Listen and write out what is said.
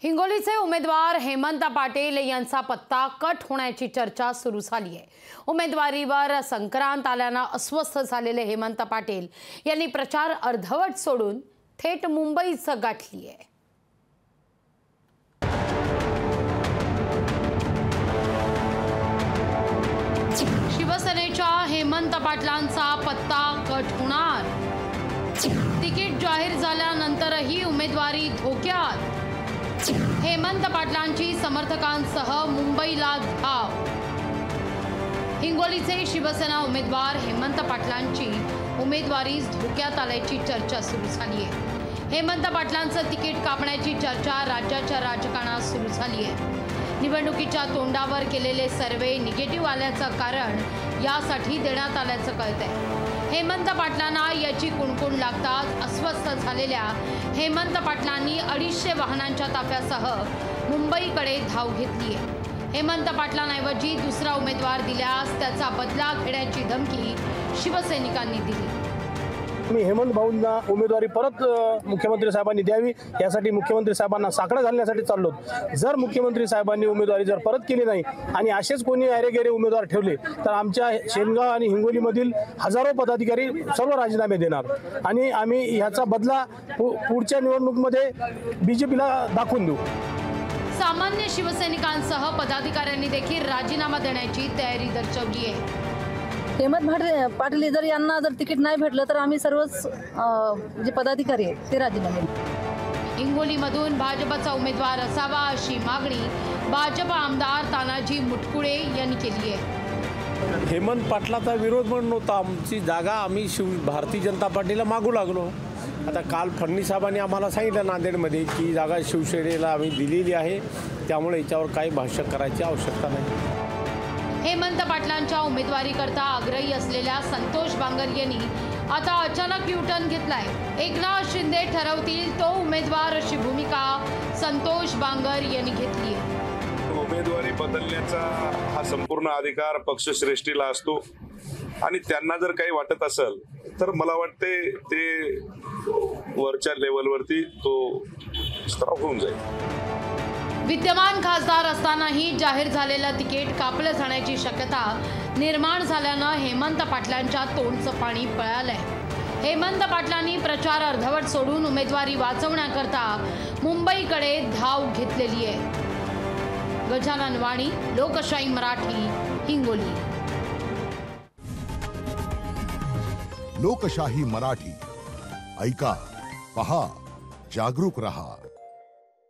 हिंगोलीचे उमेदवार हेमंत पाटील यांचा पत्ता कट होण्याची चर्चा सुरू झाली आहे। उमेदवारीवर संक्रांत आल्याने अस्वस्थ झालेले हेमंत पाटील यांनी प्रचार अर्धवट सोडून थेट मुंबईच गाठली आहे। शिवसेनेच्या हेमंत पाटलांचा पत्ता कट होणार। तिकीट जाहीर झाल्यानंतरही उमेदवारी धोक्यात। हेमंत पाटलांची समर्थकांसह मुंबईला धाव। हिंगोलीचे शिवसेना उमेदवार हेमंत पाटलांची उमेदवारी धोक्यात आल्याची चर्चा सुरू झाली आहे। हेमंत पाटलांचं तिकीट कापण्याची चर्चा राज्याच्या राजकारणात सुरू झाली आहे। निवडणुकीच्या तोंडावर केलेले सर्वे निगेटिव्ह आल्याचं कारण यासाठी देण्यात आल्याचं कळतंय। हेमंत पाटलांना याची कुणकुण लागताच अस्वस्थ झालेल्या हेमंत पाटलांनी 250 वाहनांच्या ताफ्यासह मुंबईकडे धाव घेतली आहे। हेमंत पाटलांऐवजी दुसरा उमेदवार दिल्यास त्याचा बदला घेण्याची धमकी शिवसैनिकांनी दिली। मी हेमंत भाऊंना उमेदवारी परत मुख्यमंत्री साहेबांनी द्यावी यासाठी मुख्यमंत्री साहेबांना साकडं घालण्यासाठी चाललो। जर मुख्यमंत्री साहेबांनी उमेदवारी जर परत केली नाही आणि असेच कोणी अरेगेरे उमेदवार ठेवले तर आमच्या शेनगाव आणि हिंगोलीमधील हजारो पदाधिकारी सर्व राजीनामे देणार आणि आम्ही ह्याचा बदला पुढच्या निवडणुकीमध्ये बीजेपीला दाखवून देऊ। सामान्य शिवसैनिकांसह पदाधिकाऱ्यांनी देखील राजीनामा देण्याची तयारी दर्शवली आहे। हेमंत पाटील जर यांना जर तिकीट नाही भेटलं तर आम्ही सर्वच जे पदाधिकारी आहेत ते राजीनामे देऊ। हिंगोलीमधून भाजपचा उमेदवार असावा अशी मागणी भाजप आमदार तानाजी मुटकुळे यांनी केली आहे। हेमंत पाटलाचा विरोध म्हणून नव्हता, आमची जागा आम्ही भारतीय जनता पार्टीला मागू लागलो। आता काल फडणवीस साहेबांनी आम्हाला सांगितलं नांदेडमध्ये की जागा शिवसेनेला आम्ही दिलेली आहे, त्यामुळे याच्यावर काही भाष्य करायची आवश्यकता नाही। हेमंत पाटलांच्या उमेदवारीकरता आग्रही असलेल्या संतोष बांगर यांनी आता अचानक युटर्न घेतलाय। एकनाथ शिंदे ठरवतील तो उमेदवार अशी भूमिका संतोष बांगर यांनी घेतली आहे। उमेदवारी बदलण्याचा हा संपूर्ण अधिकार पक्षश्रेष्ठीला असतो आणि त्यांना जर काही वाटत असेल तर मला वाटते ते वरच्या लेवलवरती तो स्टॉप होऊन जाईल। विद्यमान खासदार असतानाही जाहीर झालेलं तिकीट कापलं जाण्याची शक्यता निर्माण झाल्यानं हेमंत पाटलांच्या तोंडचं पाणी पळालंय। हेमंत पाटलांनी प्रचार अर्धवट सोडून उमेदवारी वाचवण्याकरता मुंबईकडे धाव घेतलेली आहे। गजानन वाणी, लोकशाही मराठी, हिंगोली। लोकशाही मराठी ऐका, पहा, जागरूक रहा।